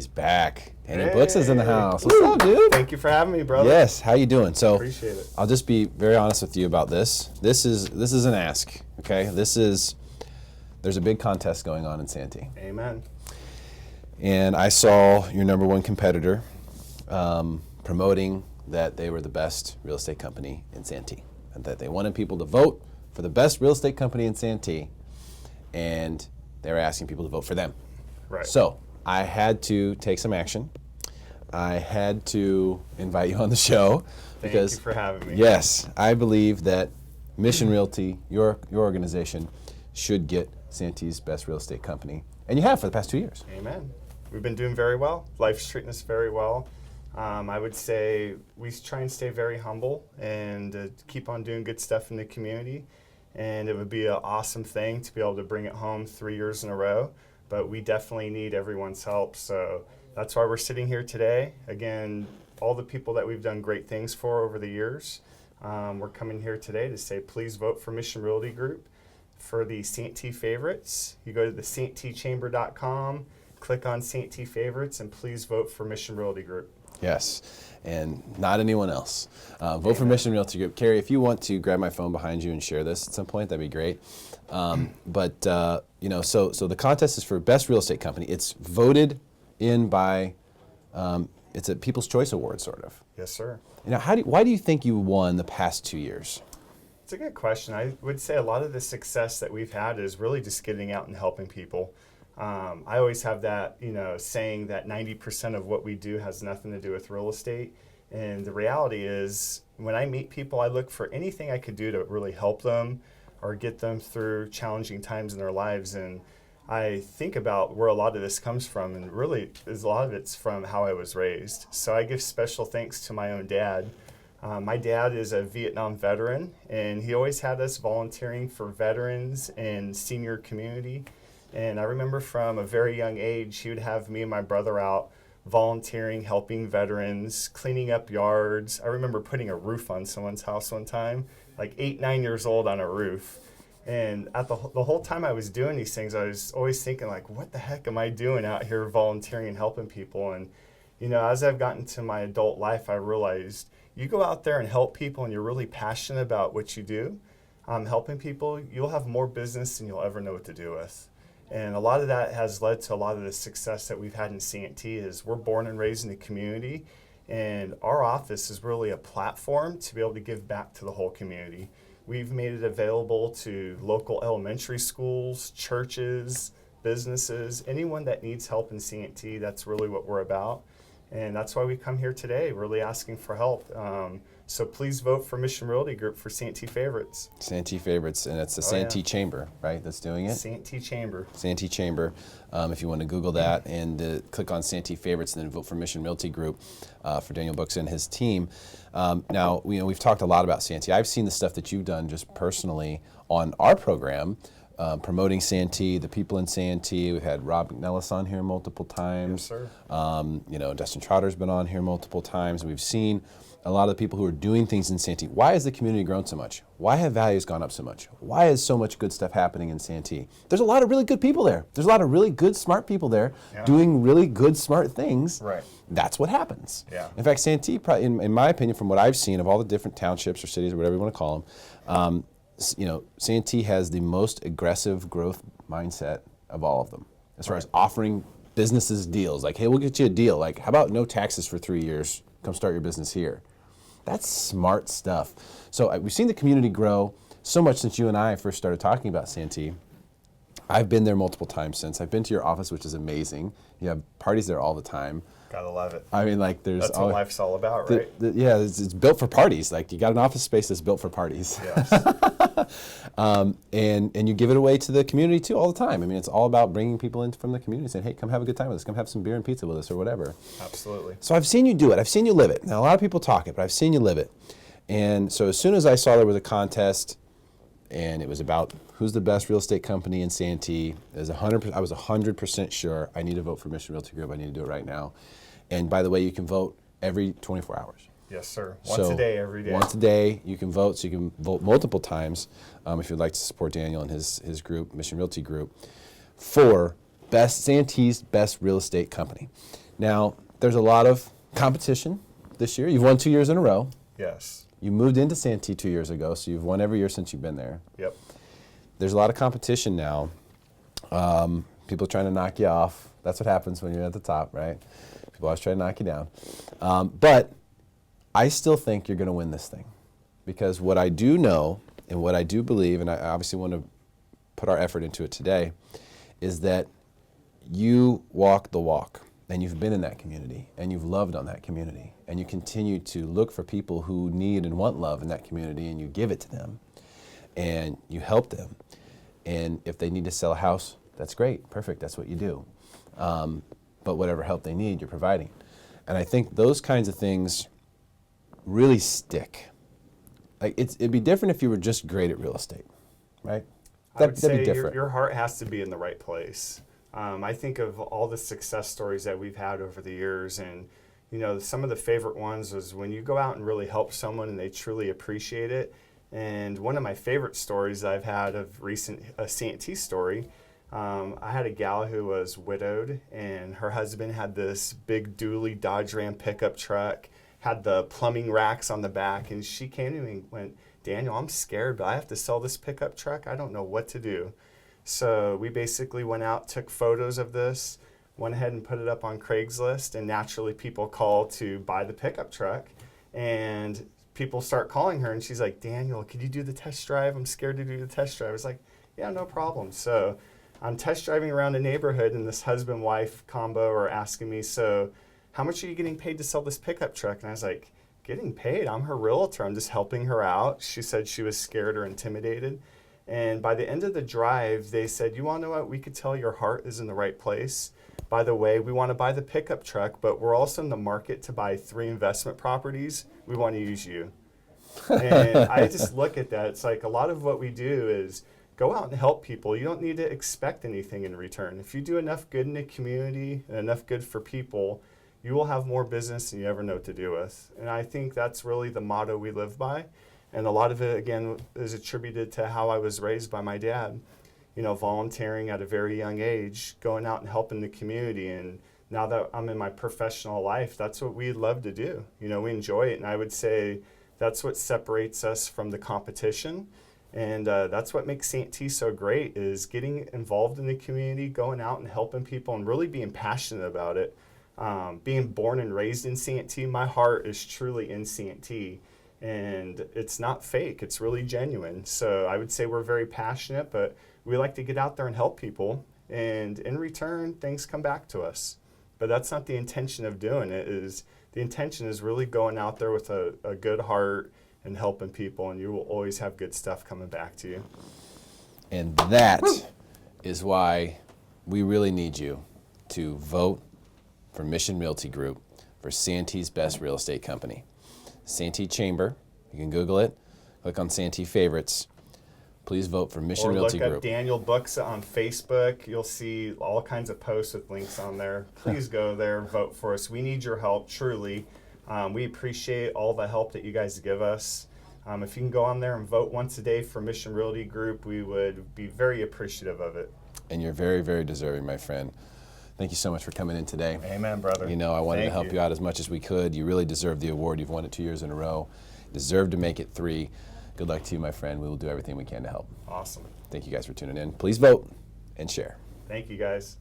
He's back. Danny Hey. Buksa's in the house. What's up, dude? Thank you for having me, brother. Yes, how you doing? So Appreciate it. I'll just be very honest with you about this. This is an ask, okay? There's a big contest going on in Santee. Amen. And I saw your number one competitor promoting that they were the best real estate company in Santee, and that they wanted people to vote for the best real estate company in Santee, and they were asking people to vote for them. Right. So I had to take some action. I had to invite you on the show because Thank you for having me. yes, I believe that Mission Realty, your organization, should get Santee's best real estate company, and you have for the past 2 years. Amen. We've been doing very well. Life's treating us very well. I would say we try and stay very humble and keep on doing good stuff in the community. And it would be an awesome thing to be able to bring it home 3 years in a row. But we definitely need everyone's help. So that's why we're sitting here today. Again, all the people that we've done great things for over the years, we're coming here today to say, please vote for Mission Realty Group for the Santee favorites. You go to the santeechamber.com, click on Santee favorites, and please vote for Mission Realty Group. Yes, and not anyone else. Vote for Mission Realty Group. Carrie, if you want to grab my phone behind you and share this at some point, that'd be great. So the contest is for best real estate company. It's voted in by, it's a People's Choice Award, sort of. Yes, sir. Now, why do you think you won the past 2 years? It's a good question. I would say a lot of the success that we've had is really just getting out and helping people. I always have that, saying that 90% of what we do has nothing to do with real estate. And the reality is, when I meet people, I look for anything I could do to really help them or get them through challenging times in their lives. And I think about where a lot of this comes from, and really, a lot of it's from how I was raised. So I give special thanks to my own dad. My dad is a Vietnam veteran, and he always had us volunteering for veterans and senior community. And I remember from a very young age, he would have me and my brother out volunteering, helping veterans, cleaning up yards. I remember putting a roof on someone's house one time, like 8, 9 years old on a roof. And at the whole time I was doing these things, I was always thinking, like, what the heck am I doing out here volunteering and helping people? And, as I've gotten to my adult life, I realized you go out there and help people and you're really passionate about what you do, helping people, you'll have more business than you'll ever know what to do with. And a lot of that has led to a lot of the success that we've had in Santee. Is we're born and raised in the community, and our office is really a platform to be able to give back to the whole community. We've made it available to local elementary schools, churches, businesses, anyone that needs help in Santee. That's really what we're about. And that's why we come here today, really asking for help. So please vote for Mission Realty Group for Santee favorites. Santee favorites, and it's the Santee Chamber, right, that's doing it? Santee Chamber. Santee Chamber. If you want to Google that and click on Santee favorites and then vote for Mission Realty Group for Daniel Buksa and his team. Now, we've talked a lot about Santee. I've seen the stuff that you've done just personally on our program, promoting Santee, the people in Santee. We've had Rob McNellis on here multiple times. Yes, sir. Dustin Trotter's been on here multiple times. We've seen a lot of the people who are doing things in Santee. Why has the community grown so much? Why have values gone up so much? Why is so much good stuff happening in Santee? There's a lot of really good people there. There's a lot of really good, smart people there doing really good, smart things. Right. That's what happens. Yeah. In fact, Santee, in my opinion, from what I've seen of all the different townships or cities or whatever you want to call them, Santee has the most aggressive growth mindset of all of them, as far as offering businesses deals. Like, hey, we'll get you a deal. Like, how about no taxes for 3 years? Come start your business here. That's smart stuff. So we've seen the community grow so much since you and I first started talking about Santee. I've been there multiple times since. I've been to your office, which is amazing. You have parties there all the time. Gotta love it. I mean, That's what life's all about, right? It's built for parties. Like, you got an office space that's built for parties. Yes. And you give it away to the community too all the time. I mean, it's all about bringing people in from the community, saying, hey, come have a good time with us. Come have some beer and pizza with us or whatever. Absolutely. So I've seen you do it. I've seen you live it. Now, a lot of people talk it, but I've seen you live it. And so as soon as I saw there was a contest and it was about who's the best real estate company in Santee, I was 100% sure I need to vote for Mission Realty Group. I need to do it right now. And by the way, you can vote every 24 hours. Yes, sir. Once a day, every day. Once a day, you can vote. So you can vote multiple times if you'd like to support Daniel and his group, Mission Realty Group, for Santee's best real estate company. Now, there's a lot of competition this year. You've won 2 years in a row. Yes. You moved into Santee 2 years ago, so you've won every year since you've been there. Yep. There's a lot of competition now. People trying to knock you off. That's what happens when you're at the top, right? People always try to knock you down. But I still think you're going to win this thing, because what I do know and what I do believe, and I obviously want to put our effort into it today, is that you walk the walk, and you've been in that community, and you've loved on that community, and you continue to look for people who need and want love in that community, and you give it to them, and you help them. And if they need to sell a house, that's great, perfect, that's what you do. But whatever help they need, you're providing. And I think those kinds of things really stick. Like it'd be different if you were just great at real estate, right? I would say be different. your heart has to be in the right place. I think of all the success stories that we've had over the years, and some of the favorite ones was when you go out and really help someone and they truly appreciate it. And one of my favorite stories I've had of recent, a Santee story, I had a gal who was widowed, and her husband had this big dually Dodge Ram pickup truck, had the plumbing racks on the back, and she came to me and went, "Daniel, I'm scared, but I have to sell this pickup truck. I don't know what to do." So we basically went out, took photos of this, went ahead and put it up on Craigslist, and naturally people call to buy the pickup truck, and people start calling her, and she's like, "Daniel, could you do the test drive? I'm scared to do the test drive." I was like, "Yeah, no problem." So I'm test driving around the neighborhood, and this husband-wife combo are asking me, "So how much are you getting paid to sell this pickup truck?" And I was like, "Getting paid? I'm her realtor. I'm just helping her out." She said she was scared or intimidated. And by the end of the drive, they said, "You want to know what? We could tell your heart is in the right place. By the way, we want to buy the pickup truck, but we're also in the market to buy 3 investment properties. We want to use you." And I just look at that. It's like a lot of what we do is go out and help people. You don't need to expect anything in return. If you do enough good in the community and enough good for people, you will have more business than you ever know what to do with. And I think that's really the motto we live by. And a lot of it, again, is attributed to how I was raised by my dad. Volunteering at a very young age, going out and helping the community. And now that I'm in my professional life, that's what we love to do. We enjoy it. And I would say that's what separates us from the competition. And that's what makes Santee so great, is getting involved in the community, going out and helping people, and really being passionate about it. Being born and raised in Santee, my heart is truly in Santee. And it's not fake, it's really genuine. So I would say we're very passionate, but we like to get out there and help people. And in return, things come back to us. But that's not the intention of doing it. The intention is really going out there with a good heart and helping people, and you will always have good stuff coming back to you. And that is why we really need you to vote for Mission Realty Group for Santee's best real estate company. Santee Chamber, you can Google it, click on Santee Favorites. Please vote for Mission Realty Group. Or look up Daniel Buksa on Facebook. You'll see all kinds of posts with links on there. Please go there, vote for us. We need your help, truly. We appreciate all the help that you guys give us. If you can go on there and vote once a day for Mission Realty Group, we would be very appreciative of it. And you're very, very deserving, my friend. Thank you so much for coming in today. Amen, brother. I wanted to help you out as much as we could. You really deserve the award. You've won it 2 years in a row. Deserve to make it 3. Good luck to you, my friend. We will do everything we can to help. Awesome. Thank you guys for tuning in. Please vote and share. Thank you, guys.